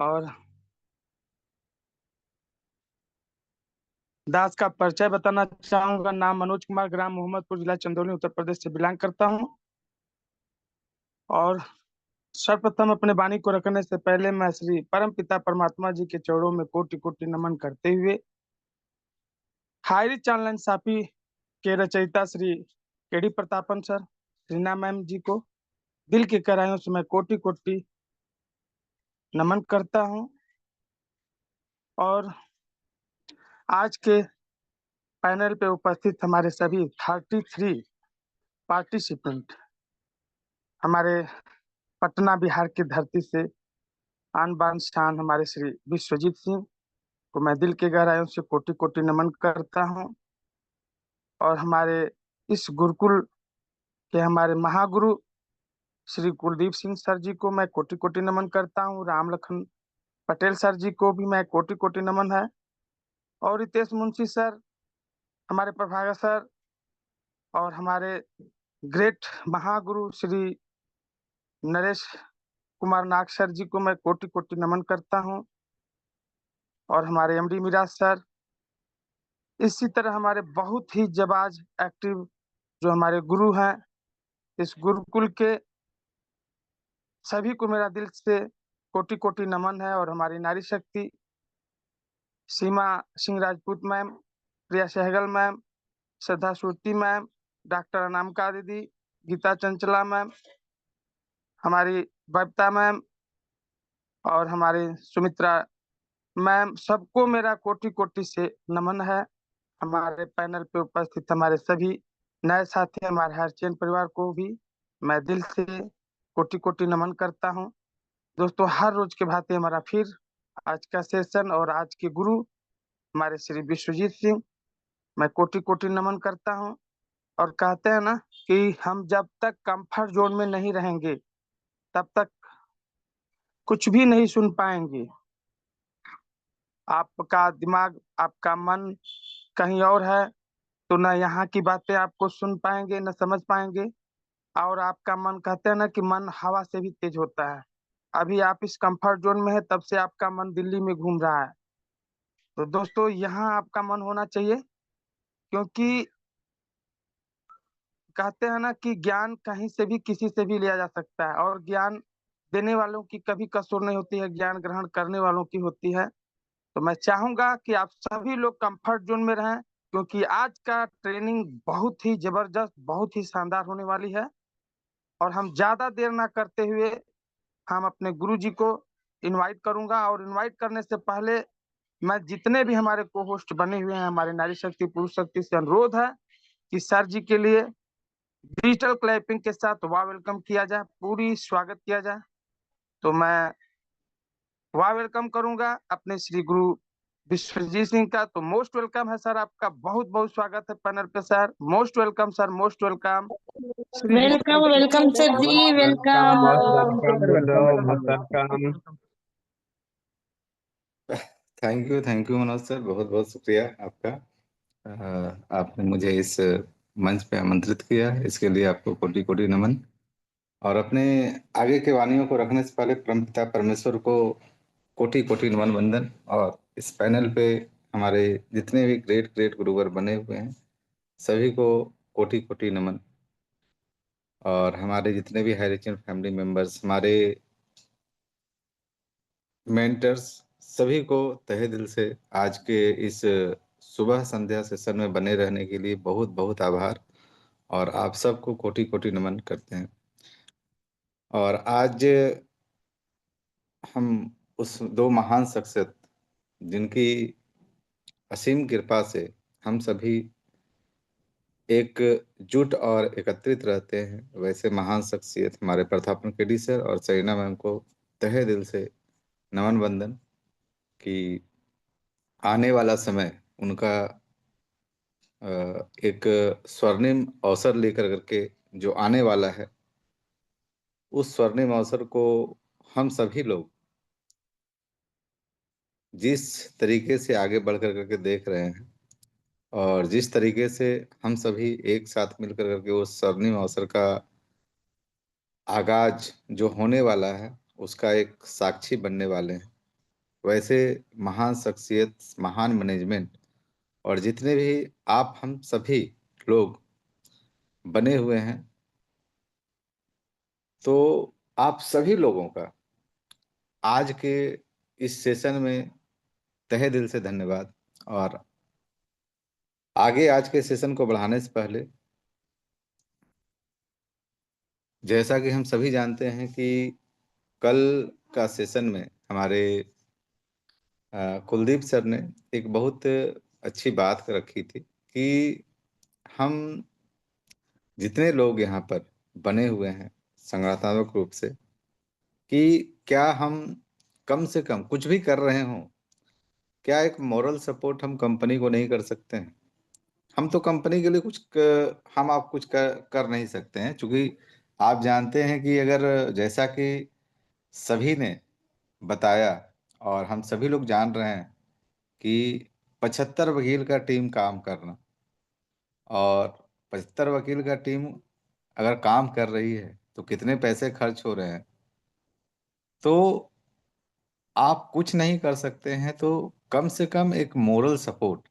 और दास का परिचय बताना चाहूंगा। नाम मनोज कुमार, ग्राम मोहम्मदपुर, जिला चंदौली, उत्तर प्रदेश से बिलोंग करता हूँ। और सर्वप्रथम अपने वाणी को रखने से पहले मैं श्री परम पिता परमात्मा जी के चरणों में कोटि कोटि नमन करते हुए हायरी ऑनलाइन साफी के रचयिता Shri KD Prathapan sir, Reena ma'am ji को दिल की गहराइयों से मैं कोटि कोटि नमन करता हूँ। और आज के पैनल पे उपस्थित हमारे सभी 33 पार्टिसिपेंट हमारे पटना बिहार की धरती से आन बान शान हमारे श्री विश्वजीत सिंह को मैं दिल की गहराइयों से कोटि कोटि नमन करता हूँ। और हमारे इस गुरुकुल के हमारे महागुरु श्री कुलदीप सिंह सर जी को मैं कोटि कोटि नमन करता हूँ। राम लखन पटेल सर जी को भी मैं कोटि कोटि नमन है। और रितेश मुंशी सर, हमारे प्रभाकर सर, और हमारे ग्रेट महागुरु श्री नरेश कुमार नाग सर जी को मैं कोटि कोटि नमन करता हूँ। और हमारे एमडी मिराज सर, इसी तरह हमारे बहुत ही जाबाज एक्टिव जो हमारे गुरु हैं इस गुरुकुल के, सभी को मेरा दिल से कोटि कोटि नमन है। और हमारी नारी शक्ति सीमा सिंह राजपूत मैम, प्रिया सहगल मैम, श्रद्धा सुरती मैम, डॉक्टर अनामिका दीदी, गीता चंचला मैम, हमारी बबीता मैम, और हमारी सुमित्रा मैम, सबको मेरा कोटि कोटि से नमन है। हमारे पैनल पे उपस्थित हमारे सभी नए साथी, हमारे हरचंद परिवार को भी मैं दिल से कोटि कोटि नमन करता हूँ। दोस्तों, हर रोज के भांति हमारा फिर आज का सेशन और आज के गुरु हमारे श्री विश्वजीत सिंह, मैं कोटि कोटि नमन करता हूँ। और कहते हैं ना कि हम जब तक कंफर्ट जोन में नहीं रहेंगे तब तक कुछ भी नहीं सुन पाएंगे। आपका दिमाग, आपका मन कहीं और है तो न यहाँ की बातें आपको सुन पाएंगे न समझ पाएंगे। और आपका मन, कहते हैं ना कि मन हवा से भी तेज होता है। अभी आप इस कंफर्ट जोन में है, तब से आपका मन दिल्ली में घूम रहा है। तो दोस्तों, यहाँ आपका मन होना चाहिए, क्योंकि कहते हैं ना कि ज्ञान कहीं से भी किसी से भी लिया जा सकता है। और ज्ञान देने वालों की कभी कसूर नहीं होती है, ज्ञान ग्रहण करने वालों की होती है। तो मैं चाहूंगा कि आप सभी लोग कंफर्ट जोन में रहें, क्योंकि आज का ट्रेनिंग बहुत ही जबरदस्त, बहुत ही शानदार होने वाली है। और हम ज्यादा देर ना करते हुए हम अपने गुरु जी को इनवाइट करूंगा। और इनवाइट करने से पहले मैं जितने भी हमारे को होस्ट बने हुए हैं, हमारे नारी शक्ति पुरुष शक्ति से अनुरोध है कि सर जी के लिए डिजिटल क्लैपिंग के साथ वाह वेलकम किया जाए, पूरी स्वागत किया जाए। तो मैं वाह वेलकम करूंगा अपने श्री गुरु विश्वजीत सिंह का। तो मोस्ट वेलकम है सर, आपका बहुत बहुत स्वागत है पैनल पे sir. Most welcome sir, most welcome Shri welcome welcome sir ji, welcome. Thank you Manoj sir, बहुत बहुत शुक्रिया आपका। आपने मुझे इस मंच पे आमंत्रित किया, इसके लिए आपको कोटि कोटि नमन। और अपने आगे के वाणियों को रखने से पहले परमपिता परमेश्वर को कोटि कोटि नमन वंदन। और इस पैनल पे हमारे जितने भी ग्रेट ग्रेट गुरुवर बने हुए हैं सभी को कोटि कोटि नमन। और हमारे जितने भी हाईरिचन फैमिली मेंबर्स, हमारे मेंटर्स, सभी को तहे दिल से आज के इस सुबह संध्या सेशन में बने रहने के लिए बहुत बहुत आभार। और आप सबको कोटि कोटि नमन करते हैं। और आज हम उस दो महान शख्सियत जिनकी असीम कृपा से हम सभी एकजुट और एकत्रित रहते हैं, वैसे महान शख्सियत हमारे प्रतापन केडी सर और सरीना मैम को तहे दिल से नमन वंदन कि आने वाला समय उनका एक स्वर्णिम अवसर लेकर करके जो आने वाला है, उस स्वर्णिम अवसर को हम सभी लोग जिस तरीके से आगे बढ़ कर करके देख रहे हैं और जिस तरीके से हम सभी एक साथ मिलकर करके उस स्वर्णिम अवसर का आगाज जो होने वाला है उसका एक साक्षी बनने वाले हैं। वैसे महान शख्सियत, महान मैनेजमेंट और जितने भी आप हम सभी लोग बने हुए हैं, तो आप सभी लोगों का आज के इस सेशन में तहे दिल से धन्यवाद। और आगे आज के सेशन को बढ़ाने से पहले, जैसा कि हम सभी जानते हैं कि कल का सेशन में हमारे कुलदीप सर ने एक बहुत अच्छी बात रखी थी कि हम जितने लोग यहाँ पर बने हुए हैं संगठनात्मक रूप से, कि क्या हम कम से कम कुछ भी कर रहे हों, क्या एक मॉरल सपोर्ट हम कंपनी को नहीं कर सकते हैं? हम तो कंपनी के लिए हम आप कुछ कर नहीं सकते हैं, क्योंकि आप जानते हैं कि अगर जैसा कि सभी ने बताया और हम सभी लोग जान रहे हैं कि 75 वकील का टीम काम करना, और 75 वकील का टीम अगर काम कर रही है तो कितने पैसे खर्च हो रहे हैं। तो आप कुछ नहीं कर सकते हैं तो कम से कम एक मोरल सपोर्ट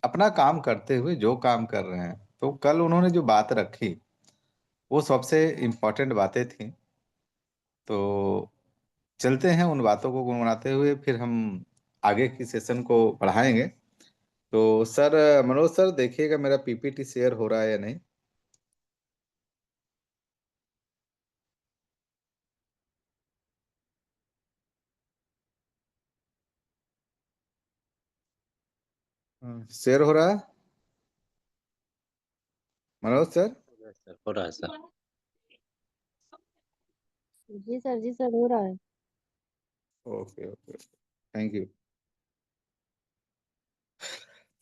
अपना काम करते हुए जो काम कर रहे हैं। तो कल उन्होंने जो बात रखी वो सबसे इम्पोर्टेंट बातें थी। तो चलते हैं उन बातों को गुनगुनाते हुए, फिर हम आगे की सेशन को बढ़ाएंगे। तो सर, मनोज सर, देखिएगा मेरा पीपीटी शेयर हो रहा है या नहीं। शेयर हो रहा है मनोज सर? सर हो रहा है सर। जी सर हो रहा है। Okay okay, thank you.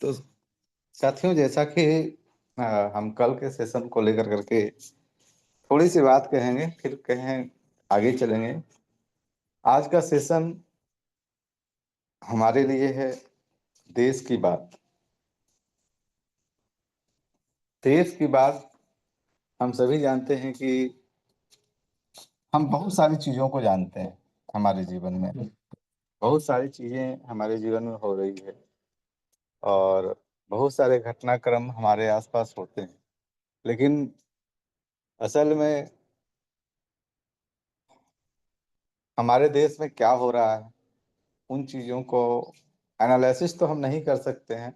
तो साथियों, जैसा कि हम कल के सेशन को लेकर करके थोड़ी सी बात कहेंगे, फिर कहें आगे चलेंगे। आज का सेशन हमारे लिए है देश की बात। देश की बात हम सभी जानते हैं कि हम बहुत सारी चीजों को जानते हैं हमारे जीवन में। बहुत सारी चीजें हमारे जीवन में हो रही है और बहुत सारे घटनाक्रम हमारे आसपास होते हैं, लेकिन असल में हमारे देश में क्या हो रहा है उन चीज़ों को एनालिसिस तो हम नहीं कर सकते हैं।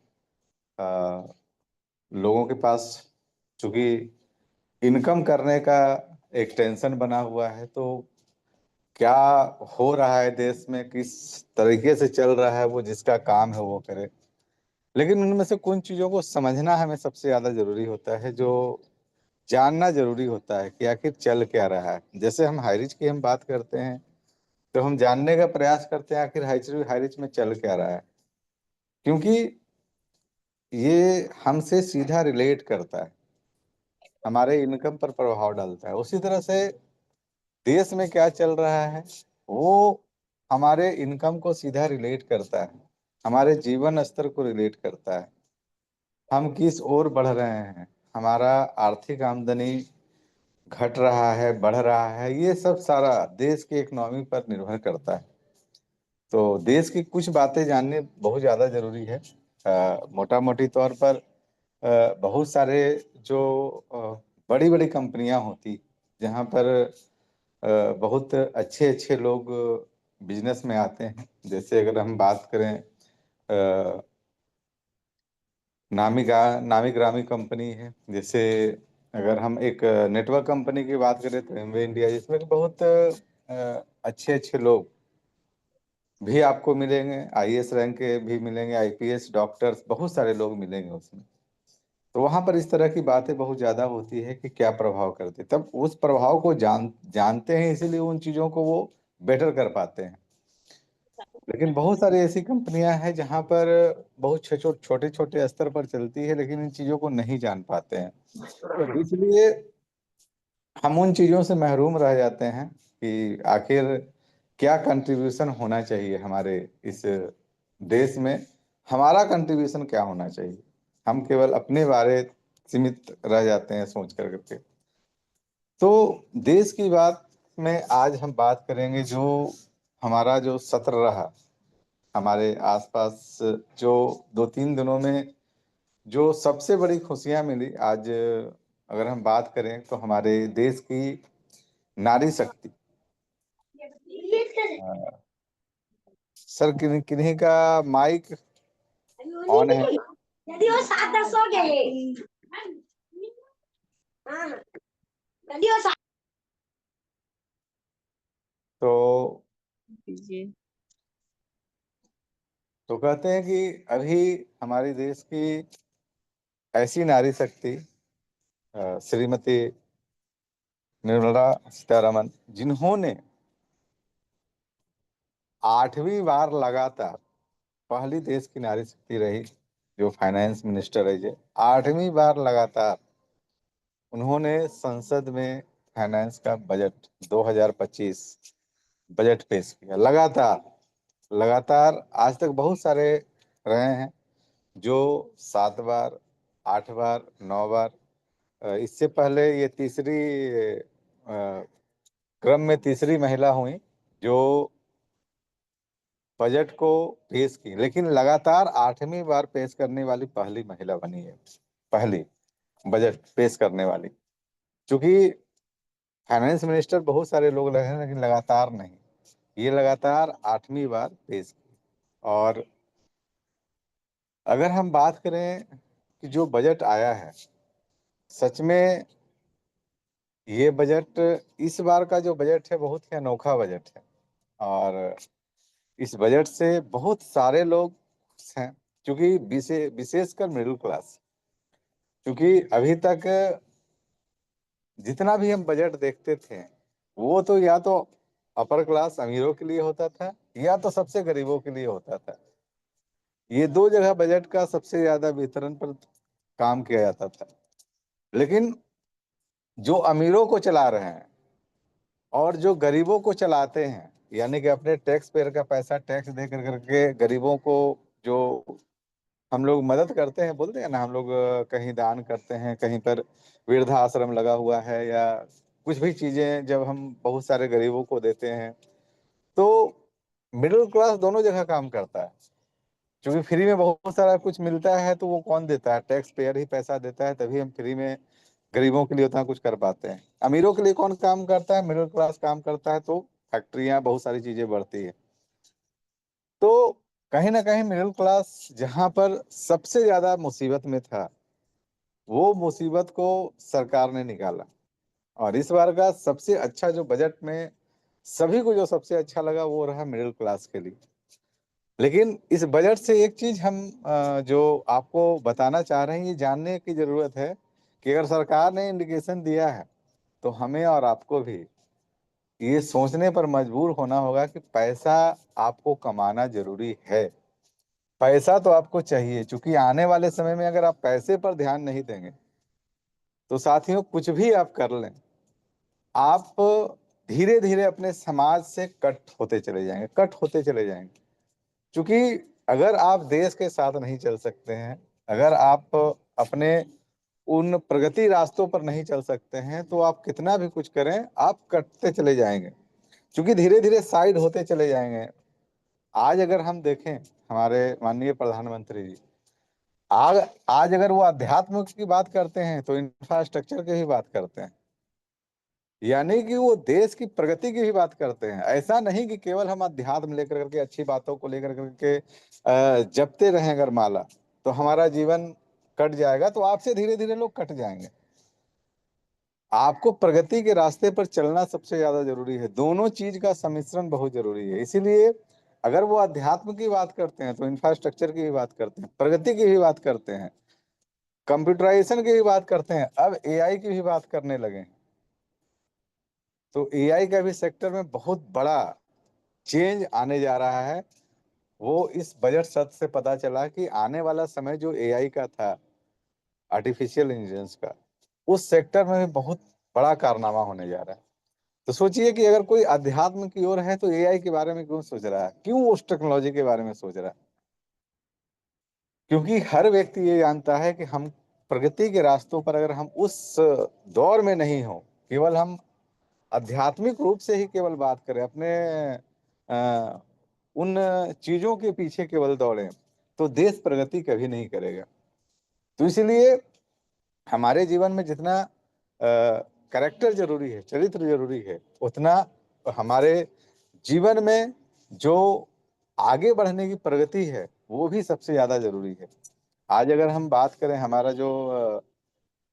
लोगों के पास चूंकि इनकम करने का एक टेंशन बना हुआ है, तो क्या हो रहा है देश में, किस तरीके से चल रहा है, वो जिसका काम है वो करे। लेकिन उनमें से कुछ चीज़ों को समझना हमें सबसे ज़्यादा जरूरी होता है, जो जानना जरूरी होता है कि आखिर चल क्या रहा है। जैसे हम हाईरिच की हम बात करते हैं तो हम जानने का प्रयास करते हैं आखिर हाईरिच हाईरिच में चल क्या रहा है, क्योंकि ये हमसे सीधा रिलेट करता है, हमारे इनकम पर प्रभाव डालता है। उसी तरह से देश में क्या चल रहा है वो हमारे इनकम को सीधा रिलेट करता है, हमारे जीवन स्तर को रिलेट करता है। हम किस ओर बढ़ रहे हैं, हमारा आर्थिक आमदनी घट रहा है, बढ़ रहा है, ये सब सारा देश की इकोनॉमी पर निर्भर करता है। तो देश की कुछ बातें जानने बहुत ज़्यादा जरूरी है। मोटा मोटी तौर पर बहुत सारे जो बड़ी बड़ी कंपनियां होती, जहां पर बहुत अच्छे अच्छे लोग बिजनेस में आते हैं। जैसे अगर हम बात करें नामी ग्रामी कंपनी है, जैसे अगर हम एक नेटवर्क कंपनी की बात करें तो एमवे इंडिया, जिसमें कि बहुत अच्छे अच्छे लोग भी आपको मिलेंगे, आईएएस रैंक के भी मिलेंगे, आईपीएस, डॉक्टर्स, बहुत सारे लोग मिलेंगे उसमें। तो वहां पर इस तरह की बातें बहुत ज्यादा होती है कि क्या प्रभाव करते, तब उस प्रभाव को जानते हैं, इसीलिए उन चीजों को वो बेटर कर पाते हैं। लेकिन बहुत सारी ऐसी कंपनियां हैं जहां पर बहुत छोटे छोटे स्तर पर चलती है, लेकिन इन चीजों को नहीं जान पाते हैं। तो इसलिए हम उन चीजों से महरूम रह जाते हैं कि आखिर क्या कंट्रीब्यूशन होना चाहिए हमारे इस देश में, हमारा कंट्रीब्यूशन क्या होना चाहिए। हम केवल अपने बारे सीमित रह जाते हैं सोच कर करके। तो देश की बात में आज हम बात करेंगे, जो हमारा जो सत्र रहा हमारे आसपास जो 2-3 दिनों में जो सबसे बड़ी खुशियां मिली, आज अगर हम बात करें तो हमारे देश की नारी शक्ति। अ, सर किन्हीं किन्हीं का माइक ऑन है? यदि वो 7-10 हो गए। हाँ, यदि वो तो जी तो कहते हैं कि अभी हमारे देश की ऐसी नारी शक्ति श्रीमती निर्मला सीतारमन, जिन्होंने 8वीं बार लगातार, पहली देश की नारी शक्ति रही जो फाइनेंस मिनिस्टर रही है, 8वीं बार लगातार उन्होंने संसद में फाइनेंस का बजट 2025 बजट पेश किया। लगातार लगातार आज तक बहुत सारे रहे हैं जो 7 बार, 8 बार, 9 बार, इससे पहले ये तीसरी क्रम में तीसरी महिला हुई जो बजट को पेश की, लेकिन लगातार 8वीं बार पेश करने वाली पहली महिला बनी है, पहली बजट पेश करने वाली। क्योंकि फाइनेंस मिनिस्टर बहुत सारे लोग लगे हैं, लेकिन लगातार नहीं, ये लगातार 8वीं बार पेश की। और अगर हम बात करें कि जो बजट आया है, सच में ये बजट, इस बार का जो बजट है बहुत ही अनोखा बजट है। और इस बजट से बहुत सारे लोग खुश हैं, क्योंकि विशेषकर मिडिल क्लास। क्योंकि अभी तक जितना भी हम बजट देखते थे, वो तो या तो अपर क्लास अमीरों के लिए होता था या तो सबसे गरीबों के लिए होता था। ये दो जगह बजट का सबसे ज्यादा वितरण पर काम किया जाता था। लेकिन जो अमीरों को चला रहे हैं और जो गरीबों को चलाते हैं, यानी कि अपने टैक्स पेयर का पैसा टैक्स दे कर करके गरीबों को जो हम लोग मदद करते हैं, बोलते हैं ना, हम लोग कहीं दान करते हैं, कहीं पर वृद्धाश्रम लगा हुआ है, या कुछ भी चीजें जब हम बहुत सारे गरीबों को देते हैं, तो मिडिल क्लास दोनों जगह काम करता है। क्योंकि फ्री में बहुत सारा कुछ मिलता है, तो वो कौन देता है? टैक्स पेयर ही पैसा देता है, तभी हम फ्री में गरीबों के लिए उतना कुछ कर पाते हैं। अमीरों के लिए कौन काम करता है? मिडिल क्लास काम करता है, तो फैक्ट्रियां, बहुत सारी चीजें बढ़ती है। तो कहीं ना कहीं मिडिल क्लास जहां पर सबसे ज्यादा मुसीबत में था, वो मुसीबत को सरकार ने निकाला। और इस बार का सबसे अच्छा जो बजट में सभी को जो सबसे अच्छा लगा, वो रहा मिडिल क्लास के लिए। लेकिन इस बजट से एक चीज हम जो आपको बताना चाह रहे हैं, ये जानने की जरूरत है कि अगर सरकार ने इंडिकेशन दिया है, तो हमें और आपको भी ये सोचने पर मजबूर होना होगा कि पैसा आपको कमाना जरूरी है। पैसा तो आपको चाहिए, क्योंकि आने वाले समय में अगर आप पैसे पर ध्यान नहीं देंगे, तो साथियों कुछ भी आप कर लें, आप धीरे धीरे अपने समाज से कट होते चले जाएंगे, कट होते चले जाएंगे। क्योंकि अगर आप देश के साथ नहीं चल सकते हैं, अगर आप अपने उन प्रगति रास्तों पर नहीं चल सकते हैं, तो आप कितना भी कुछ करें, आप कटते चले जाएंगे, क्योंकि धीरे धीरे साइड होते चले जाएंगे। आज अगर हम देखें, हमारे माननीय प्रधानमंत्री जी, आज आज अगर वो अध्यात्म की बात करते हैं, तो इंफ्रास्ट्रक्चर की भी बात करते हैं, यानी कि वो देश की प्रगति की भी बात करते हैं। ऐसा नहीं कि केवल हम अध्यात्म लेकर करके, अच्छी बातों को लेकर करके जपते रहें अगर माला, तो हमारा जीवन कट जाएगा, तो आपसे धीरे धीरे लोग कट जाएंगे। आपको प्रगति के रास्ते पर चलना सबसे ज्यादा जरूरी है। दोनों चीज का सम्मिश्रण बहुत जरूरी है। इसीलिए अगर वो अध्यात्म की बात करते हैं, तो इंफ्रास्ट्रक्चर की भी बात करते हैं, प्रगति की भी बात करते हैं, कंप्यूटराइजेशन की भी बात करते हैं, अब एआई की भी बात करने लगे हैं। तो एआई का भी सेक्टर में बहुत बड़ा चेंज आने जा रहा है। वो इस बजट सत्र से पता चला कि आने वाला समय जो एआई का था, आर्टिफिशियल इंटेलिजेंस का, उस सेक्टर में भी बहुत बड़ा कारनामा होने जा रहा है। तो सोचिए कि अगर कोई अध्यात्म की ओर है, तो एआई के बारे में क्यों सोच रहा है, क्यों उस टेक्नोलॉजी के बारे में सोच रहा है? क्योंकि हर व्यक्ति ये जानता है कि हम प्रगति के रास्तों पर अगर हम उस दौर में नहीं हो, केवल हम आध्यात्मिक रूप से ही केवल बात करें, अपने उन चीजों के पीछे केवल दौड़ें तो देश प्रगति कभी नहीं करेगा। तो इसलिए हमारे जीवन में जितना कैरेक्टर जरूरी है, चरित्र जरूरी है, उतना हमारे जीवन में जो आगे बढ़ने की प्रगति है वो भी सबसे ज्यादा जरूरी है। आज अगर हम बात करें, हमारा जो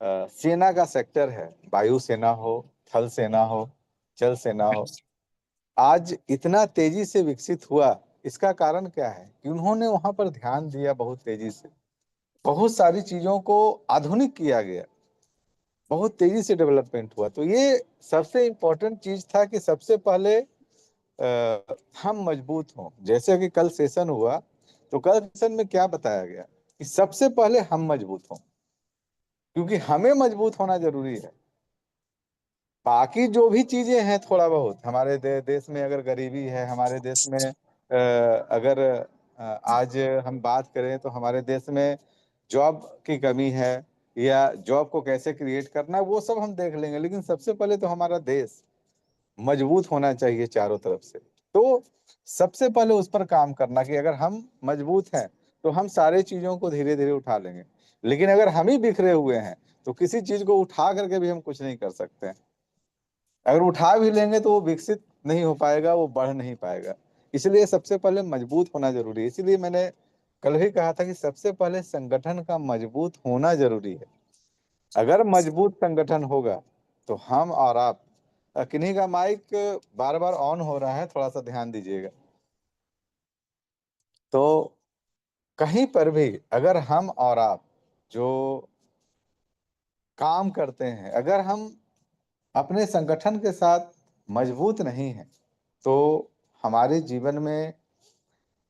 सेना का सेक्टर है, वायु सेना हो, थल सेना हो, जल सेना हो, आज इतना तेजी से विकसित हुआ, इसका कारण क्या है कि उन्होंने वहां पर ध्यान दिया, बहुत तेजी से बहुत सारी चीजों को आधुनिक किया गया, बहुत तेजी से डेवलपमेंट हुआ। तो ये सबसे इम्पोर्टेंट चीज था कि सबसे पहले हम मजबूत हों। जैसे कि कल सेशन हुआ, तो कल सेशन में क्या बताया गया कि सबसे पहले हम मजबूत हों, क्योंकि हमें मजबूत होना जरूरी है। बाकी जो भी चीजें हैं, थोड़ा बहुत हमारे देश में अगर गरीबी है, हमारे देश में अगर आज हम बात करें तो हमारे देश में जॉब की कमी है, या जॉब को कैसे क्रिएट करना है, वो सब हम देख लेंगे। लेकिन सबसे पहले तो हमारा देश मजबूत होना चाहिए चारों तरफ से। तो सबसे पहले उस पर काम करना कि अगर हम मजबूत हैं तो हम सारे चीजों को धीरे धीरे उठा लेंगे। लेकिन अगर हम ही बिखरे हुए हैं तो किसी चीज को उठा करके भी हम कुछ नहीं कर सकते हैं। अगर उठा भी लेंगे तो वो विकसित नहीं हो पाएगा, वो बढ़ नहीं पाएगा। इसलिए सबसे पहले मजबूत होना जरूरी है। इसलिए मैंने कल भी कहा था कि सबसे पहले संगठन का मजबूत होना जरूरी है। अगर मजबूत संगठन होगा तो हम और आप, किन्हीं का माइक बार बार ऑन हो रहा है, थोड़ा सा ध्यान दीजिएगा। तो कहीं पर भी अगर हम और आप जो काम करते हैं, अगर हम अपने संगठन के साथ मजबूत नहीं हैं, तो हमारे जीवन में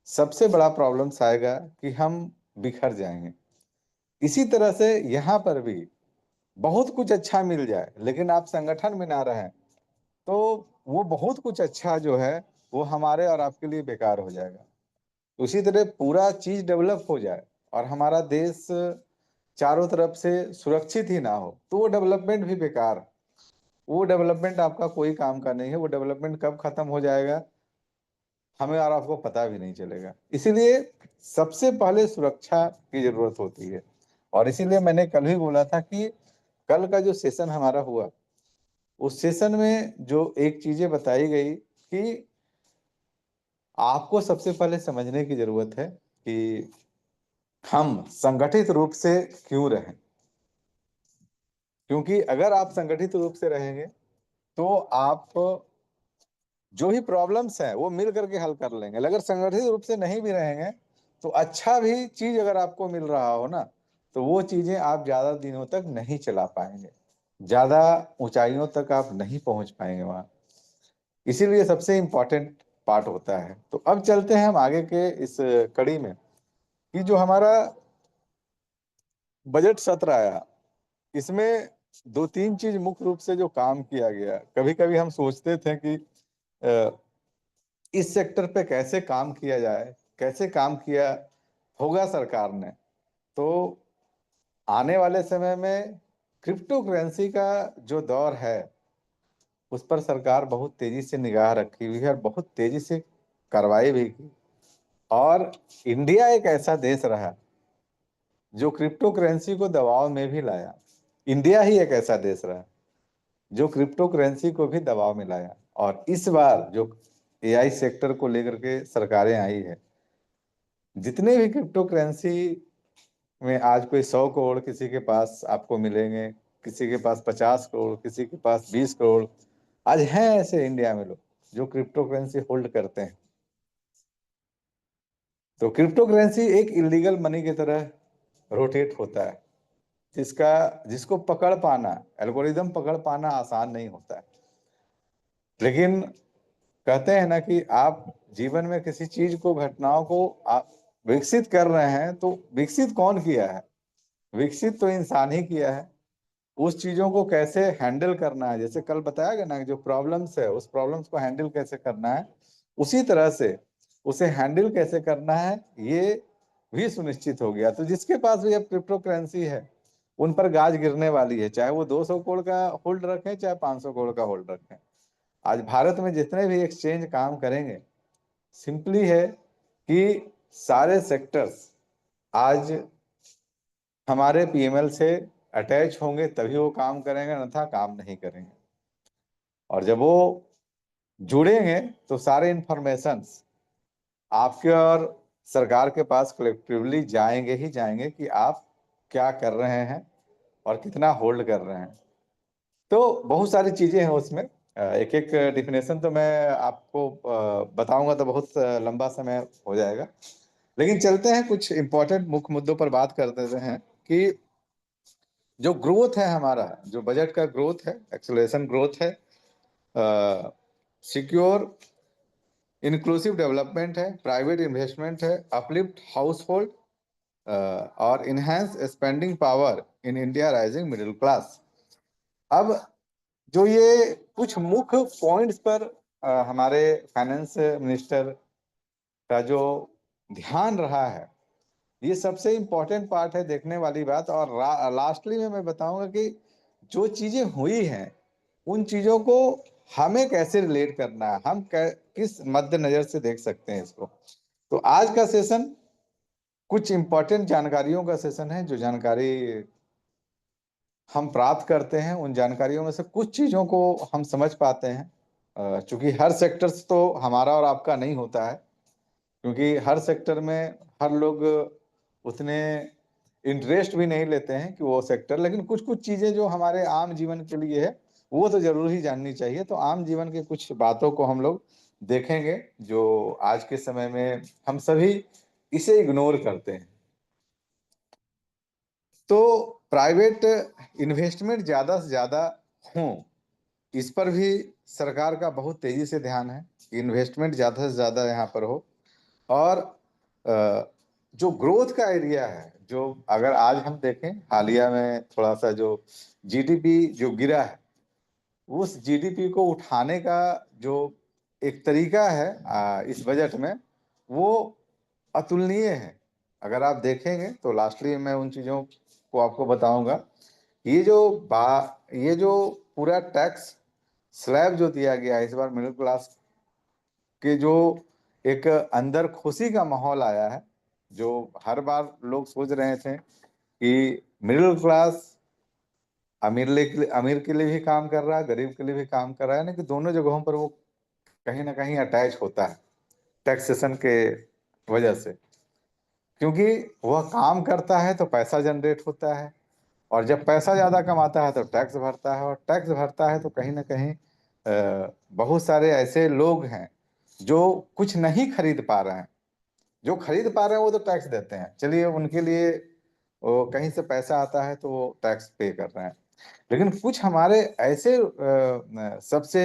सबसे बड़ा प्रॉब्लम्स आएगा कि हम बिखर जाएंगे। इसी तरह से यहाँ पर भी बहुत कुछ अच्छा मिल जाए, लेकिन आप संगठन में ना रहें, तो वो बहुत कुछ अच्छा जो है वो हमारे और आपके लिए बेकार हो जाएगा। उसी तरह पूरा चीज डेवलप हो जाए और हमारा देश चारों तरफ से सुरक्षित ही ना हो, तो वो डेवलपमेंट भी बेकार। वो डेवलपमेंट आपका कोई काम का नहीं है। वो डेवलपमेंट कब खत्म हो जाएगा हमें और आपको पता भी नहीं चलेगा। इसीलिए सबसे पहले सुरक्षा की जरूरत होती है। और इसीलिए मैंने कल भी बोला था कि कल का जो सेशन हमारा हुआ, उस सेशन में जो एक चीजें बताई गई कि आपको सबसे पहले समझने की जरूरत है कि हम संगठित रूप से क्यों रहें। क्योंकि अगर आप संगठित रूप से रहेंगे तो आप जो भी प्रॉब्लम्स हैं वो मिल करके हल कर लेंगे। अगर संगठित रूप से नहीं भी रहेंगे तो अच्छा भी चीज अगर आपको मिल रहा हो ना, तो वो चीजें आप ज्यादा दिनों तक नहीं चला पाएंगे, ज्यादा ऊंचाइयों तक आप नहीं पहुंच पाएंगे वहां। इसीलिए सबसे इम्पोर्टेंट पार्ट होता है। तो अब चलते हैं हम आगे के इस कड़ी में कि जो हमारा बजट सत्र आया, इसमें दो तीन चीज मुख्य रूप से जो काम किया गया। कभी कभी हम सोचते थे कि इस सेक्टर पे कैसे काम किया जाए, कैसे काम किया होगा सरकार ने। तो आने वाले समय में क्रिप्टो करेंसी का जो दौर है, उस पर सरकार बहुत तेजी से निगाह रखी हुई है और बहुत तेजी से कार्रवाई भी की। और इंडिया एक ऐसा देश रहा जो क्रिप्टो करेंसी को दबाव में भी लाया। इंडिया ही एक ऐसा देश रहा जो क्रिप्टो करेंसी को भी दबाव में लाया। और इस बार जो एआई सेक्टर को लेकर के सरकारें आई है, जितने भी क्रिप्टो करेंसी में आज कोई 100 करोड़ किसी के पास आपको मिलेंगे, किसी के पास 50 करोड़, किसी के पास 20 करोड़, आज हैं ऐसे इंडिया में लोग जो क्रिप्टो करेंसी होल्ड करते हैं। तो क्रिप्टो करेंसी एक इलीगल मनी की तरह रोटेट होता है, जिसका जिसको पकड़ पाना, एल्गोरिदम पकड़ पाना आसान नहीं होता है। लेकिन कहते हैं ना कि आप जीवन में किसी चीज को, घटनाओं को आप विकसित कर रहे हैं, तो विकसित कौन किया है? विकसित तो इंसान ही किया है। उस चीजों को कैसे हैंडल करना है, जैसे कल बताया गया ना, जो प्रॉब्लम्स है उस प्रॉब्लम्स को हैंडल कैसे करना है, उसी तरह से उसे हैंडल कैसे करना है ये भी सुनिश्चित हो गया। तो जिसके पास भी अब क्रिप्टो करेंसी है उन पर गाज गिरने वाली है, चाहे वो 200 करोड़ का होल्ड रखें, चाहे 500 करोड़ का होल्ड रखें। आज भारत में जितने भी एक्सचेंज काम करेंगे सिंपली है कि सारे सेक्टर्स आज हमारे पीएमएल से अटैच होंगे तभी वो काम करेंगे, अन्यथा काम नहीं करेंगे। और जब वो जुड़ेंगे तो सारे इंफॉर्मेशंस आपके और सरकार के पास कलेक्टिवली जाएंगे ही जाएंगे कि आप क्या कर रहे हैं और कितना होल्ड कर रहे हैं। तो बहुत सारी चीजें हैं उसमें, एक एक डिफिनेशन तो मैं आपको बताऊंगा तो बहुत लंबा समय हो जाएगा। लेकिन चलते हैं कुछ इंपॉर्टेंट मुख्य मुद्दों पर बात करते हैं कि जो ग्रोथ है हमारा, जो बजट का ग्रोथ है, एक्सेलरेशन ग्रोथ है, सिक्योर इंक्लूसिव डेवलपमेंट है, प्राइवेट इन्वेस्टमेंट है, अपलिफ्ट हाउस होल्ड और enhance spending power in India rising middle class. अब जो ये कुछ मुख्य पॉइंट्स पर हमारे फाइनेंस मिनिस्टर का जो ध्यान रहा है, ये सबसे इम्पोर्टेंट पार्ट है, देखने वाली बात। और लास्टली में मैं बताऊंगा कि जो चीजें हुई हैं उन चीजों को हमें कैसे रिलेट करना है, हम किस मद्दे नजर से देख सकते हैं इसको। तो आज का सेशन कुछ इंपॉर्टेंट जानकारियों का सेशन है। जो जानकारी हम प्राप्त करते हैं उन जानकारियों में से कुछ चीजों को हम समझ पाते हैं, चूंकि हर सेक्टर्स तो हमारा और आपका नहीं होता है, क्योंकि हर सेक्टर में हर लोग उतने इंटरेस्ट भी नहीं लेते हैं कि वो सेक्टर, लेकिन कुछ कुछ चीजें जो हमारे आम जीवन के लिए है वो तो जरूर ही जाननी चाहिए। तो आम जीवन के कुछ बातों को हम लोग देखेंगे जो आज के समय में हम सभी इसे इग्नोर करते हैं। तो प्राइवेट इन्वेस्टमेंट ज्यादा से ज्यादा हो, इस पर भी सरकार का बहुत तेजी से ध्यान है कि इन्वेस्टमेंट ज्यादा से ज्यादा यहाँ पर हो। और जो ग्रोथ का एरिया है, जो अगर आज हम देखें हालिया में थोड़ा सा जो जीडीपी जो गिरा है, उस जीडीपी को उठाने का जो एक तरीका है इस बजट में, वो अतुलनीय है। अगर आप देखेंगे तो लास्टली मैं उन चीजों को आपको बताऊंगा। ये जो ये जो पूरा टैक्स स्लैब जो दिया गया है इस बार मिडिल क्लास के, जो एक अंदर खुशी का माहौल आया है। जो हर बार लोग सोच रहे थे कि मिडिल क्लास अमीर के लिए भी काम कर रहा है, गरीब के लिए भी काम कर रहा है, ना कि दोनों जगहों पर वो कहीं ना कहीं अटैच होता है टैक्सेशन के वजह से। क्योंकि वह काम करता है तो पैसा जनरेट होता है, और जब पैसा ज्यादा कमाता है तो टैक्स भरता है, और टैक्स भरता है तो कहीं ना कहीं बहुत सारे ऐसे लोग हैं जो कुछ नहीं खरीद पा रहे हैं। जो खरीद पा रहे हैं वो तो टैक्स देते हैं, चलिए उनके लिए वो कहीं से पैसा आता है तो वो टैक्स पे कर रहे हैं। लेकिन कुछ हमारे ऐसे सबसे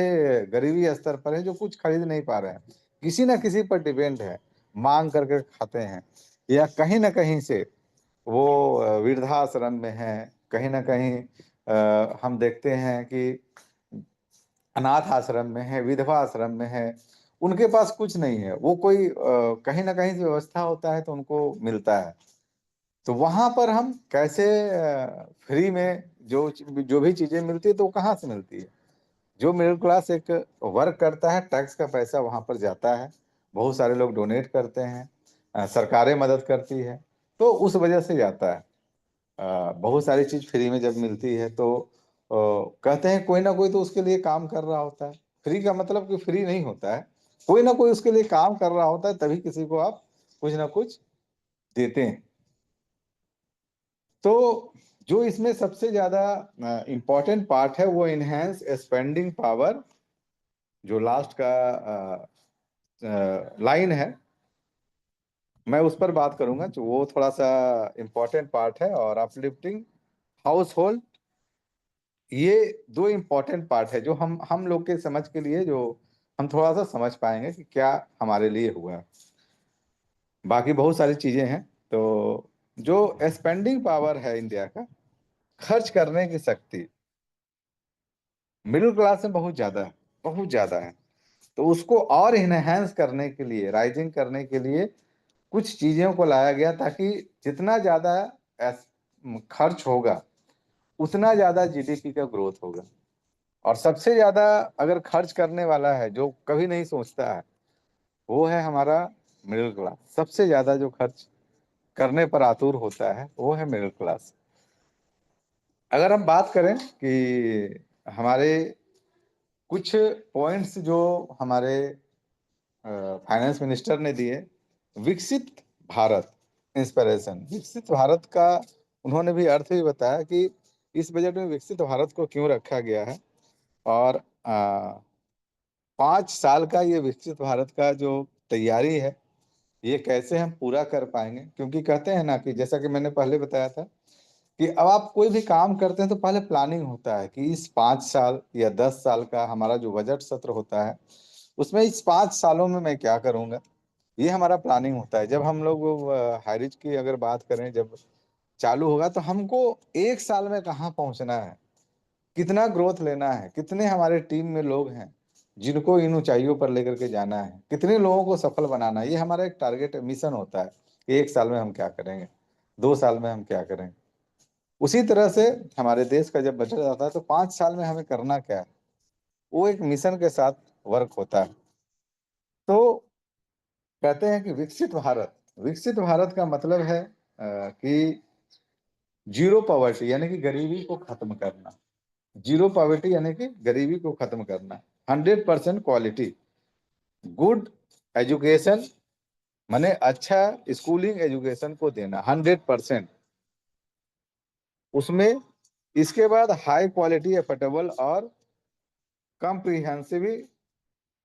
गरीबी स्तर पर है जो कुछ खरीद नहीं पा रहे हैं, किसी ना किसी पर डिपेंड है, मांग करके खाते हैं, या कहीं ना कहीं से वो वृद्धाश्रम में है, कहीं ना कहीं हम देखते हैं कि अनाथ आश्रम में है, विधवा आश्रम में है, उनके पास कुछ नहीं है। वो कोई कहीं ना कहीं से व्यवस्था होता है तो उनको मिलता है। तो वहां पर हम कैसे फ्री में जो जो भी चीजें मिलती है तो वो कहाँ से मिलती है। जो मिडिल क्लास एक वर्क करता है, टैक्स का पैसा वहां पर जाता है, बहुत सारे लोग डोनेट करते हैं, सरकारें मदद करती है, तो उस वजह से जाता है। बहुत सारी चीज फ्री में जब मिलती है तो कहते हैं कोई ना कोई तो उसके लिए काम कर रहा होता है। फ्री का मतलब कि फ्री नहीं होता है, कोई ना कोई उसके लिए काम कर रहा होता है, तभी किसी को आप कुछ ना कुछ देते हैं। तो जो इसमें सबसे ज्यादा इंपॉर्टेंट पार्ट है वो इनहेंस स्पेंडिंग पावर, जो लास्ट का लाइन है, मैं उस पर बात करूंगा, जो वो थोड़ा सा इंपॉर्टेंट पार्ट है। और अपलिफ्टिंग हाउस होल्ड, ये दो इंपॉर्टेंट पार्ट है जो हम लोग के समझ के लिए, जो हम थोड़ा सा समझ पाएंगे कि क्या हमारे लिए हुआ है। बाकी बहुत सारी चीजें हैं। तो जो स्पेंडिंग पावर है इंडिया का, खर्च करने की शक्ति मिडिल क्लास में बहुत ज्यादा है, बहुत ज्यादा है। तो उसको और इनहेंस करने के लिए, राइजिंग करने के लिए कुछ चीजों को लाया गया, ताकि जितना ज्यादा खर्च होगा उतना ज्यादा जीडीपी का ग्रोथ होगा। और सबसे ज्यादा अगर खर्च करने वाला है जो कभी नहीं सोचता है, वो है हमारा मिडिल क्लास। सबसे ज्यादा जो खर्च करने पर आतुर होता है वो है मिडिल क्लास। अगर हम बात करें कि हमारे कुछ पॉइंट्स जो हमारे फाइनेंस मिनिस्टर ने दिए, विकसित भारत इंस्पिरेशन, विकसित भारत का उन्होंने भी अर्थ भी बताया कि इस बजट में विकसित भारत को क्यों रखा गया है, और 5 साल का ये विकसित भारत का जो तैयारी है ये कैसे हम पूरा कर पाएंगे। क्योंकि कहते हैं ना कि जैसा कि मैंने पहले बताया था कि अब आप कोई भी काम करते हैं तो पहले प्लानिंग होता है कि इस 5 साल या 10 साल का हमारा जो बजट सत्र होता है उसमें इस 5 सालों में मैं क्या करूंगा, ये हमारा प्लानिंग होता है। जब हम लोग हाईरिच की अगर बात करें, जब चालू होगा तो हमको 1 साल में कहाँ पहुंचना है, कितना ग्रोथ लेना है, कितने हमारे टीम में लोग हैं जिनको इन ऊंचाइयों पर लेकर के जाना है, कितने लोगों को सफल बनाना है, ये हमारा एक टारगेट मिशन होता है कि 1 साल में हम क्या करेंगे, 2 साल में हम क्या करेंगे। उसी तरह से हमारे देश का जब बजट आता है तो 5 साल में हमें करना क्या है, वो एक मिशन के साथ वर्क होता है। तो कहते हैं कि विकसित भारत का मतलब है कि जीरो पॉवर्टी यानी कि गरीबी को खत्म करना। जीरो पॉवर्टी यानी कि गरीबी को खत्म करना। 100% क्वालिटी, गुड एजुकेशन, माने अच्छा स्कूलिंग एजुकेशन को देना 100% उसमें। इसके बाद हाई क्वालिटी एफोर्डेबल और कॉम्प्रिहेंसिव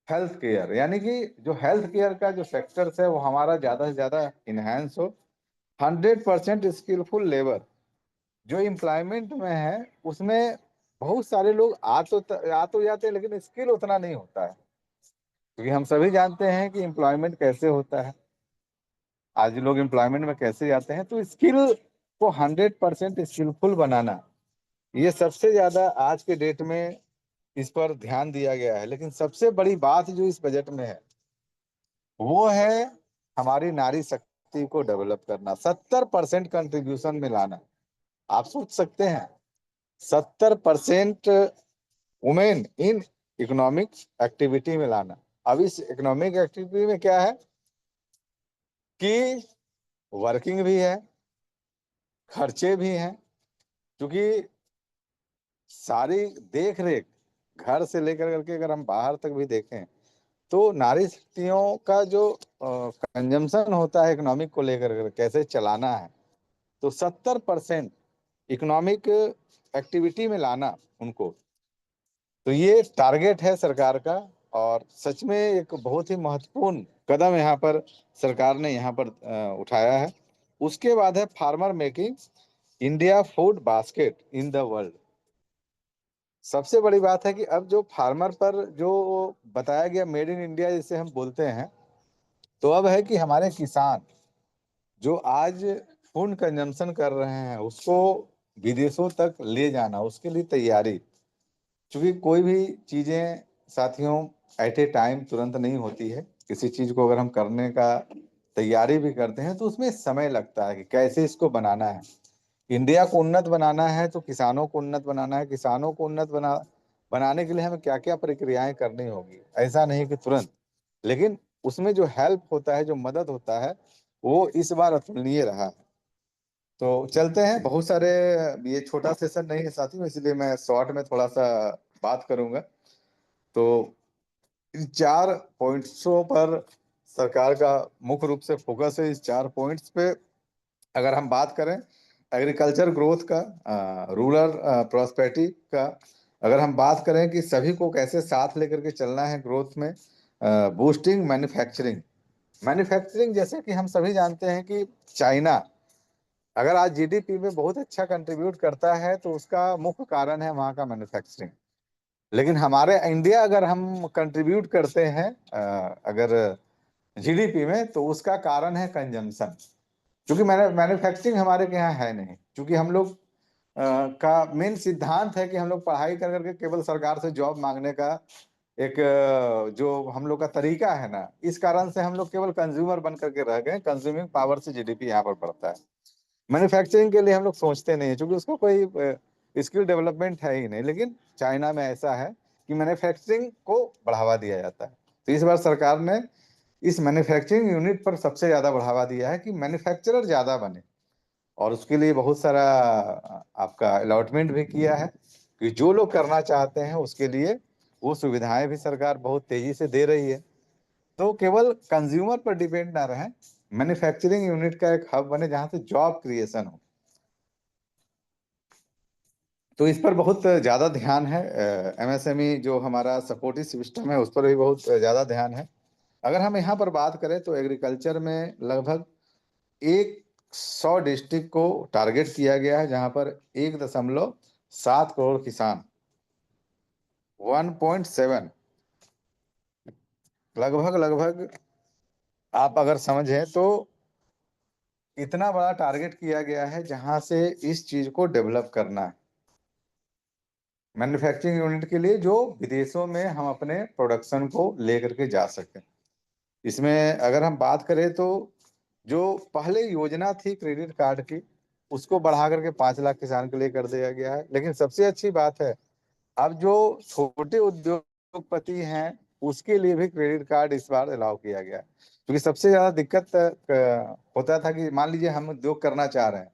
हेल्थ केयर, यानी कि जो हेल्थ केयर का जो सेक्टर है वो हमारा ज्यादा से ज्यादा इनहेंस हो। 100% स्किलफुल लेबर, जो एम्प्लॉयमेंट में है उसमें बहुत सारे लोग आ तो जाते हैं लेकिन स्किल उतना नहीं होता है। क्योंकि हम सभी जानते हैं कि एम्प्लॉयमेंट कैसे होता है, आज लोग एम्प्लॉयमेंट में कैसे जाते हैं। तो स्किल को 100% स्किलफुल बनाना, ये सबसे ज्यादा आज के डेट में इस पर ध्यान दिया गया है। लेकिन सबसे बड़ी बात जो इस बजट में है वो है हमारी नारी शक्ति को डेवलप करना, 70% कंट्रीब्यूशन में लाना। आप सोच सकते हैं 70% वुमेन इन इकोनॉमिक एक्टिविटी में लाना। अब इस इकोनॉमिक एक्टिविटी में क्या है कि वर्किंग भी है, खर्चे भी हैं, क्योंकि सारी देख रेख घर से लेकर करके अगर हम बाहर तक भी देखें तो नारी शक्तियों का जो कंजम्पशन होता है इकोनॉमिक को लेकर कर कैसे चलाना है, तो 70% इकोनॉमिक एक्टिविटी में लाना उनको। तो ये टारगेट है सरकार का, और सच में एक बहुत ही महत्वपूर्ण कदम यहाँ पर सरकार ने यहाँ पर उठाया है। उसके बाद है farmer making India food basket in the world. सबसे बड़ी बात है कि अब जो फार्मर पर जो बताया गया मेड इन इंडिया जिसे हम बोलते हैं, तो अब है कि हमारे किसान जो आज फूड कंजम्पशन कर रहे हैं उसको विदेशों तक ले जाना, उसके लिए तैयारी। क्योंकि कोई भी चीजें साथियों एट ए टाइम तुरंत नहीं होती है। किसी चीज को अगर हम करने का तैयारी भी करते हैं तो उसमें समय लगता है कि कैसे इसको बनाना है। इंडिया को उन्नत बनाना है तो किसानों को उन्नत बनाना है, किसानों को उन्नत बनाने के लिए हमें क्या क्या प्रक्रियाएं करनी होगी। ऐसा नहीं कि तुरंत, लेकिन उसमें जो हेल्प होता है, जो मदद होता है, वो इस बार अतुलनीय रहा है। तो चलते हैं, बहुत सारे, ये छोटा सेशन नहीं है साथियों इसलिए मैं शॉर्ट में थोड़ा सा बात करूंगा। तो इन 4 पॉइंट्सों पर सरकार का मुख्य रूप से फोकस है। इस 4 पॉइंट्स पे अगर हम बात करें एग्रीकल्चर ग्रोथ का, रूरल प्रॉस्पेरिटी का, अगर हम बात करें कि सभी को कैसे साथ लेकर के चलना है ग्रोथ में, बूस्टिंग मैन्युफैक्चरिंग। मैन्युफैक्चरिंग जैसे कि हम सभी जानते हैं कि चाइना अगर आज जीडीपी में बहुत अच्छा कंट्रीब्यूट करता है तो उसका मुख्य कारण है वहाँ का मैन्युफैक्चरिंग। लेकिन हमारे इंडिया अगर हम कंट्रीब्यूट करते हैं अगर जीडीपी में, तो उसका कारण है कंजम्पशन। क्योंकि मैन्युफैक्चरिंग हमारे के यहाँ है नहीं, क्योंकि हम लोग का मेन सिद्धांत है कि हम लोग पढ़ाई कर करके केवल सरकार से जॉब मांगने का एक जो हम लोग का तरीका है ना, इस कारण से हम लोग केवल कंज्यूमर बन करके रह गए। कंज्यूमिंग पावर से जीडीपी यहाँ पर बढ़ता है, मैन्युफैक्चरिंग के लिए हम लोग सोचते नहीं है क्योंकि उसका कोई स्किल डेवलपमेंट है ही नहीं। लेकिन चाइना में ऐसा है कि मैन्युफैक्चरिंग को बढ़ावा दिया जाता है। तो इस बार सरकार ने इस मैन्युफैक्चरिंग यूनिट पर सबसे ज्यादा बढ़ावा दिया है कि मैन्युफैक्चरर ज्यादा बने, और उसके लिए बहुत सारा आपका अलॉटमेंट भी किया है कि जो लोग करना चाहते हैं उसके लिए वो सुविधाएं भी सरकार बहुत तेजी से दे रही है। तो केवल कंज्यूमर पर डिपेंड ना रहे, मैन्युफैक्चरिंग यूनिट का एक हब बने जहां से जॉब क्रिएशन हो। तो इस पर बहुत ज्यादा ध्यान है। एमएसएमई जो हमारा सपोर्टिव सिस्टम है उस पर भी बहुत ज्यादा ध्यान है। अगर हम यहाँ पर बात करें तो एग्रीकल्चर में लगभग 100 डिस्ट्रिक्ट को टारगेट किया गया है, जहां पर 1.7 करोड़ किसान, 1.7 लगभग लगभग आप अगर समझें तो इतना बड़ा टारगेट किया गया है जहां से इस चीज को डेवलप करना है मैन्युफैक्चरिंग यूनिट के लिए, जो विदेशों में हम अपने प्रोडक्शन को लेकर के जा सकें। इसमें अगर हम बात करें तो जो पहले योजना थी क्रेडिट कार्ड की, उसको बढ़ा करके 5 लाख किसान के लिए कर दिया गया है। लेकिन सबसे अच्छी बात है, अब जो छोटे उद्योगपति हैं उसके लिए भी क्रेडिट कार्ड इस बार अलाउ किया गया है। क्योंकि सबसे ज्यादा दिक्कत होता था कि मान लीजिए हम उद्योग करना चाह रहे हैं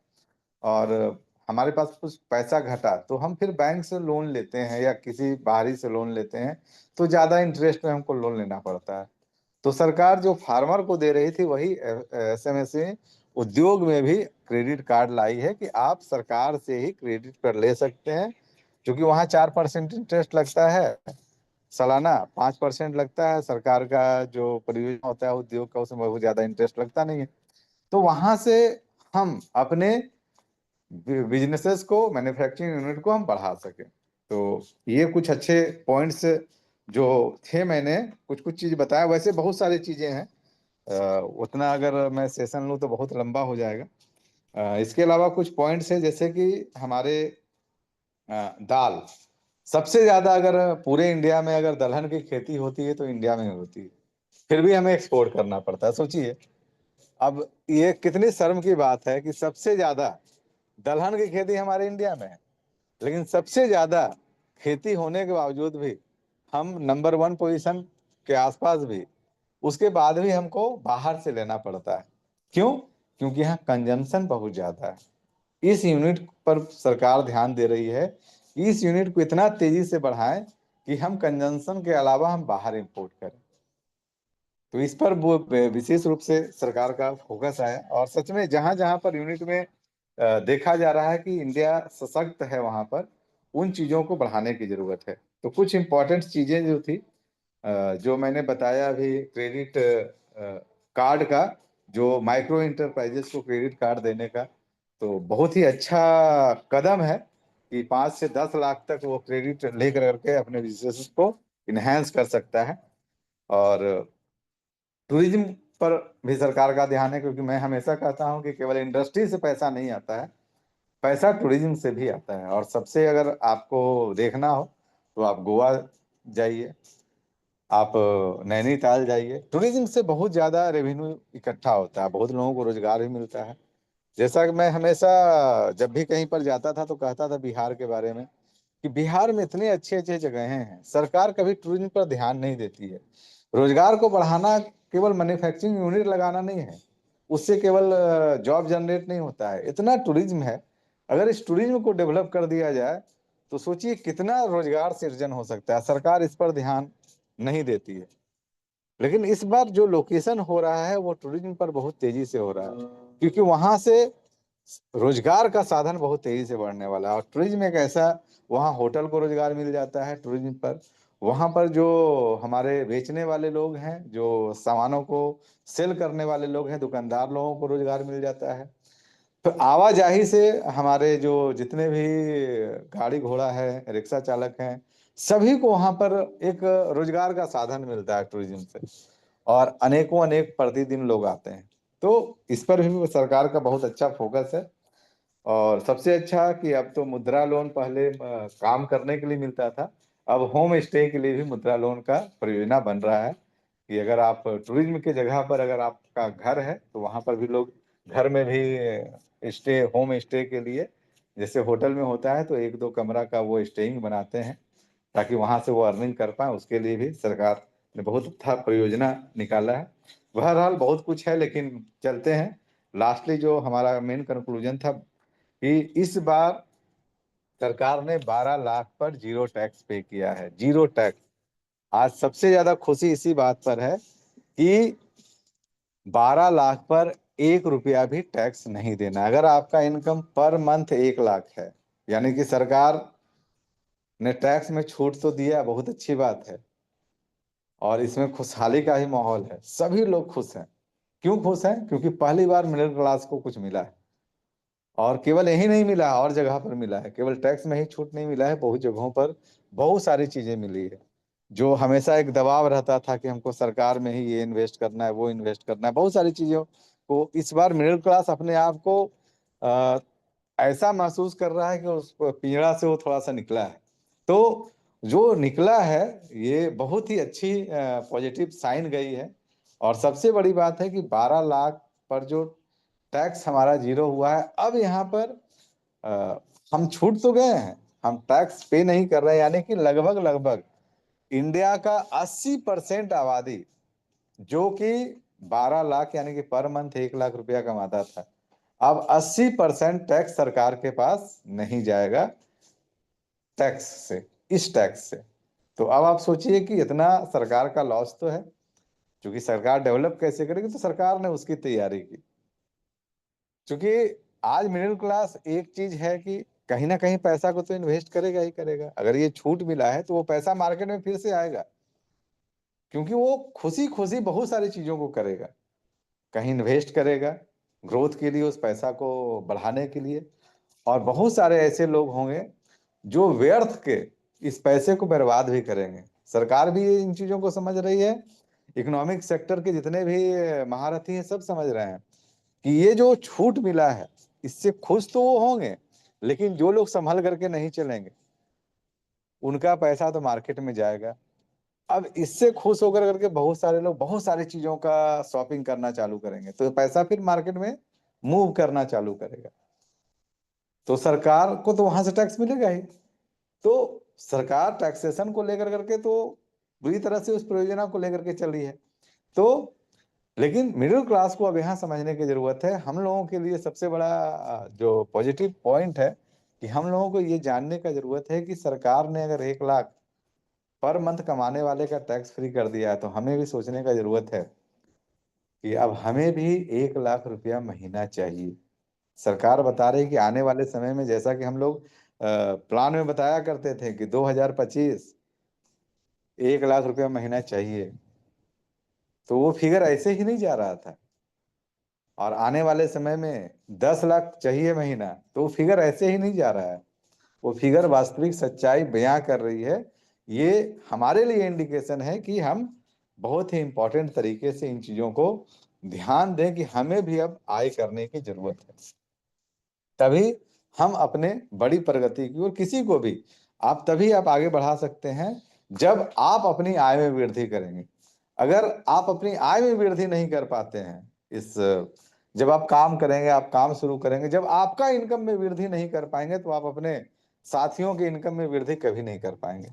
और हमारे पास कुछ पैसा घटा, तो हम फिर बैंक से लोन लेते हैं या किसी बाहरी से लोन लेते हैं, तो ज्यादा इंटरेस्ट में हमको लोन लेना पड़ता है। तो सरकार जो फार्मर को दे रही थी वही एसएमएसए उद्योग में भी क्रेडिट कार्ड लाई है कि आप सरकार से ही क्रेडिट पर ले सकते हैं। क्योंकि वहाँ 4% इंटरेस्ट लगता है सालाना, 5% लगता है सरकार का, जो परियोजना होता है उद्योग का उसमें बहुत ज्यादा इंटरेस्ट लगता नहीं है। तो वहां से हम अपने बिजनेसेस को, मैन्युफैक्चरिंग यूनिट को हम बढ़ा सके। तो ये कुछ अच्छे पॉइंट्स जो थे, मैंने कुछ कुछ चीज बताया। वैसे बहुत सारी चीजें हैं, उतना अगर मैं सेशन लूँ तो बहुत लंबा हो जाएगा। इसके अलावा कुछ पॉइंट्स है, जैसे कि हमारे दाल सबसे ज्यादा, अगर पूरे इंडिया में अगर दलहन की खेती होती है तो इंडिया में होती है, फिर भी हमें एक्सपोर्ट करना पड़ता है। सोचिए, अब ये कितनी शर्म की बात है कि सबसे ज्यादा दलहन की खेती हमारे इंडिया में है, लेकिन सबसे ज्यादा खेती होने के बावजूद भी हम नंबर 1 पोजीशन के आसपास भी, उसके बाद भी हमको बाहर से लेना पड़ता है। क्यों? क्योंकि यहाँ कंजम्पशन बहुत ज्यादा है। इस यूनिट पर सरकार ध्यान दे रही है कि इस यूनिट को इतना तेजी से बढ़ाएं कि हम कंजम्पशन के अलावा हम बाहर इंपोर्ट करें। तो इस पर वो विशेष रूप से सरकार का फोकस है, और सच में जहां जहां पर यूनिट में देखा जा रहा है कि इंडिया सशक्त है, वहां पर उन चीजों को बढ़ाने की जरूरत है। तो कुछ इंपॉर्टेंट चीजें जो थी, जो मैंने बताया अभी, क्रेडिट कार्ड का, जो माइक्रो इंटरप्राइजेस को क्रेडिट कार्ड देने का, तो बहुत ही अच्छा कदम है कि 5 से 10 लाख तक वो क्रेडिट लेकर करके अपने बिजनेस को इनहेंस कर सकता है। और टूरिज्म पर भी सरकार का ध्यान है, क्योंकि मैं हमेशा कहता हूं कि केवल इंडस्ट्री से पैसा नहीं आता है, पैसा टूरिज्म से भी आता है। और सबसे अगर आपको देखना हो तो आप गोवा जाइए, आप नैनीताल जाइए, टूरिज्म से बहुत ज्यादा रेवेन्यू इकट्ठा होता है, बहुत लोगों को रोजगार भी मिलता है। जैसा कि मैं हमेशा जब भी कहीं पर जाता था तो कहता था बिहार के बारे में, कि बिहार में इतने अच्छे अच्छे जगहें हैं, सरकार कभी टूरिज्म पर ध्यान नहीं देती है। रोजगार को बढ़ाना केवल मैन्युफैक्चरिंग यूनिट लगाना नहीं है, उससे केवल जॉब जनरेट नहीं होता है, इतना टूरिज्म है। अगर इस टूरिज्म को डेवलप कर दिया जाए तो सोचिए कितना रोजगार सृजन हो सकता है। सरकार इस पर ध्यान नहीं देती है। लेकिन इस बार जो लोकेशन हो रहा है वो टूरिज्म पर बहुत तेजी से हो रहा है, क्योंकि वहां से रोजगार का साधन बहुत तेजी से बढ़ने वाला है। और टूरिज्म एक ऐसा, वहाँ होटल को रोजगार मिल जाता है टूरिज्म पर, वहां पर जो हमारे बेचने वाले लोग हैं, जो सामानों को सेल करने वाले लोग हैं, दुकानदार लोगों को रोजगार मिल जाता है। तो आवाजाही से हमारे जो जितने भी गाड़ी घोड़ा है, रिक्शा चालक हैं, सभी को वहां पर एक रोजगार का साधन मिलता है टूरिज्म से, और अनेकों अनेक प्रतिदिन लोग आते हैं। तो इस पर भी सरकार का बहुत अच्छा फोकस है। और सबसे अच्छा कि अब तो मुद्रा लोन, पहले काम करने के लिए मिलता था, अब होम स्टे के लिए भी मुद्रा लोन का परियोजना बन रहा है कि अगर आप टूरिज्म की जगह पर अगर आपका घर है तो वहां पर भी लोग घर में भी स्टे, होम स्टे के लिए, जैसे होटल में होता है तो 1-2 कमरा का वो स्टेइंग बनाते हैं ताकि वहां से वो अर्निंग कर पाए। उसके लिए भी सरकार ने बहुत अच्छा परियोजना निकाला है। बहरहाल बहुत कुछ है, लेकिन चलते हैं। लास्टली जो हमारा मेन कंक्लूजन था कि इस बार सरकार ने 12 लाख पर जीरो टैक्स पे किया है, जीरो टैक्स। आज सबसे ज्यादा खुशी इसी बात पर है कि 12 लाख पर 1 रुपया भी टैक्स नहीं देना। अगर आपका इनकम पर मंथ 1 लाख है, यानी कि सरकार ने टैक्स में छूट तो दिया, बहुत अच्छी बात है, और इसमें खुशहाली का ही माहौल है, सभी लोग खुश हैं। क्यों खुश हैं? क्योंकि पहली बार मिडिल क्लास को कुछ मिला है। और केवल यही नहीं मिला, और जगह पर मिला है, केवल टैक्स में ही छूट नहीं मिला है, बहुत जगहों पर बहुत सारी चीजें मिली है। जो हमेशा एक दबाव रहता था कि हमको सरकार में ही ये इन्वेस्ट करना है, वो इन्वेस्ट करना है, बहुत सारी चीजों को इस बार मिडिल क्लास अपने आप को अ, ऐसा महसूस कर रहा है कि उस पिंजड़ा से वो थोड़ा सा निकला है। तो जो निकला है, ये बहुत ही अच्छी पॉजिटिव साइन गई है। और सबसे बड़ी बात है कि 12 लाख पर जो टैक्स हमारा जीरो हुआ है, अब यहाँ पर अ, हम छूट तो गए हैं, हम टैक्स पे नहीं कर रहे हैं, यानी कि लगभग लगभग इंडिया का 80% आबादी, जो कि 12 लाख यानी कि पर मंथ 1 लाख रुपया कमाता था, अब 80% टैक्स सरकार के पास नहीं जाएगा टैक्स से, इस टैक्स से। तो अब आप सोचिए कि इतना सरकार का लॉस तो है, क्योंकि सरकार डेवलप कैसे करेगी, तो सरकार ने उसकी तैयारी की। क्योंकि आज मिडिल क्लास एक चीज है कि कहीं ना कहीं पैसा को तो इन्वेस्ट करेगा ही करेगा। अगर ये छूट मिला है तो वो पैसा मार्केट में फिर से आएगा, क्योंकि वो खुशी खुशी बहुत सारी चीजों को करेगा, कहीं इन्वेस्ट करेगा ग्रोथ के लिए, उस पैसा को बढ़ाने के लिए। और बहुत सारे ऐसे लोग होंगे जो व्यर्थ के इस पैसे को बर्बाद भी करेंगे। सरकार भी इन चीजों को समझ रही है, इकोनॉमिक सेक्टर के जितने भी महारथी हैं सब समझ रहे हैं कि ये जो छूट मिला है, इससे खुश तो वो होंगे, लेकिन जो लोग संभल करके नहीं चलेंगे उनका पैसा तो मार्केट में जाएगा। अब इससे खुश होकर करके बहुत सारे लोग बहुत सारी चीजों का शॉपिंग करना चालू करेंगे, तो पैसा फिर मार्केट में मूव करना चालू करेगा, तो सरकार को तो वहां से टैक्स मिलेगा ही। तो सरकार टैक्सेशन को लेकर करके तो बुरी तरह से उस परियोजना को लेकर के चली है। तो लेकिन मिडिल क्लास को अब यहाँ समझने की जरूरत है। हम लोगों के लिए सबसे बड़ा जो पॉजिटिव पॉइंट है कि हम लोगों को ये जानने का जरूरत है कि सरकार ने अगर 1 लाख पर मंथ कमाने वाले का टैक्स फ्री कर दिया है, तो हमें भी सोचने का जरूरत है कि अब हमें भी 1 लाख रुपया महीना चाहिए। सरकार बता रही है कि आने वाले समय में, जैसा कि हम लोग प्लान में बताया करते थे कि 2025 1 लाख रुपया महीना चाहिए, तो वो फिगर ऐसे ही नहीं जा रहा था। और आने वाले समय में 10 लाख चाहिए महीना, तो वो फिगर ऐसे ही नहीं जा रहा है, वो फिगर वास्तविक सच्चाई बयां कर रही है। ये हमारे लिए इंडिकेशन है कि हम बहुत ही इंपॉर्टेंट तरीके से इन चीजों को ध्यान दें कि हमें भी अब आय करने की जरूरत है। तभी हम अपने बड़ी प्रगति की ओर किसी को भी आप तभी आप आगे बढ़ा सकते हैं जब आप अपनी आय में वृद्धि करेंगे। अगर आप अपनी आय में वृद्धि नहीं कर पाते हैं, इस जब आप काम करेंगे, आप काम शुरू करेंगे, जब आपका इनकम में वृद्धि नहीं कर पाएंगे, तो आप अपने साथियों के इनकम में वृद्धि कभी नहीं कर पाएंगे।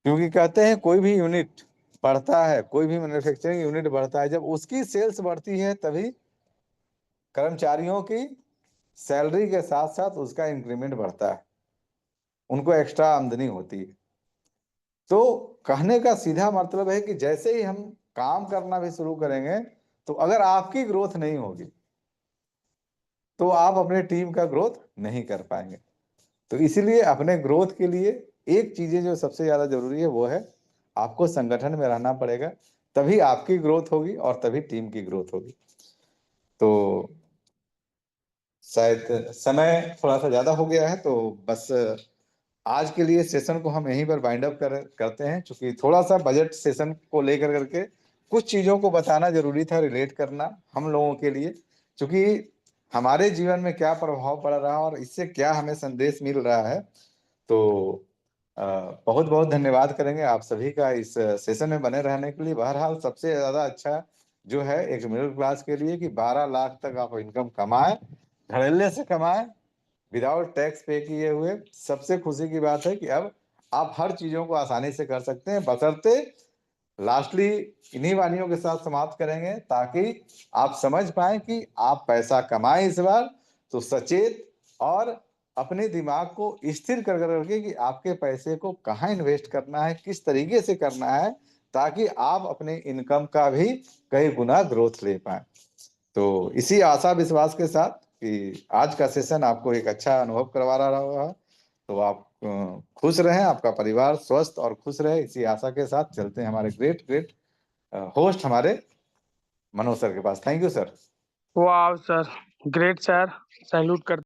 क्योंकि कहते हैं कोई भी यूनिट बढ़ता है, कोई भी मैन्युफैक्चरिंग यूनिट बढ़ता है, जब उसकी सेल्स बढ़ती है तभी कर्मचारियों की सैलरी के साथ साथ उसका इंक्रीमेंट बढ़ता है, उनको एक्स्ट्रा आमदनी होती है। तो कहने का सीधा मतलब है कि जैसे ही हम काम करना भी शुरू करेंगे, तो अगर आपकी ग्रोथ नहीं होगी तो आप अपने टीम का ग्रोथ नहीं कर पाएंगे। तो इसीलिए अपने ग्रोथ के लिए एक चीजें जो सबसे ज्यादा जरूरी है वो है आपको संगठन में रहना पड़ेगा, तभी आपकी ग्रोथ होगी और तभी टीम की ग्रोथ होगी। तो शायद समय थोड़ा सा ज्यादा हो गया है, तो बस आज के लिए सेशन को हम यहीं पर बाइंड अप करते हैं, क्योंकि थोड़ा सा बजट सेशन को लेकर करके कुछ चीजों को बताना जरूरी था, रिलेट करना हम लोगों के लिए, क्योंकि हमारे जीवन में क्या प्रभाव पड़ रहा है और इससे क्या हमें संदेश मिल रहा है। तो बहुत बहुत धन्यवाद करेंगे आप सभी का इस सेशन में बने रहने के लिए। बहरहाल सबसे ज्यादा अच्छा जो है एक मिडिल क्लास के लिए कि 12 लाख तक आप इनकम कमाएं, धड़ल्ले से कमाएं, विदाउट टैक्स पे किए हुए। सबसे खुशी की बात है कि अब आप हर चीजों को आसानी से कर सकते हैं, बशर्ते लास्टली इन्हीं वाणियों के साथ समाप्त करेंगे ताकि आप समझ पाए कि आप पैसा कमाएं इस बार तो सचेत और अपने दिमाग को स्थिर कर करके कि आपके पैसे को कहाँ इन्वेस्ट करना है, किस तरीके से करना है, ताकि आप अपने इनकम का भी कई गुना ग्रोथ ले पाए। तो इसी आशा विश्वास के साथ कि आज का सेशन आपको एक अच्छा अनुभव करवा रहा होगा, तो आप खुश रहें, आपका परिवार स्वस्थ और खुश रहे, इसी आशा के साथ चलते हैं हमारे ग्रेट होस्ट हमारे मनोज सर के पास। Thank you sir. वाह सर, ग्रेट सर, सैल्यूट करते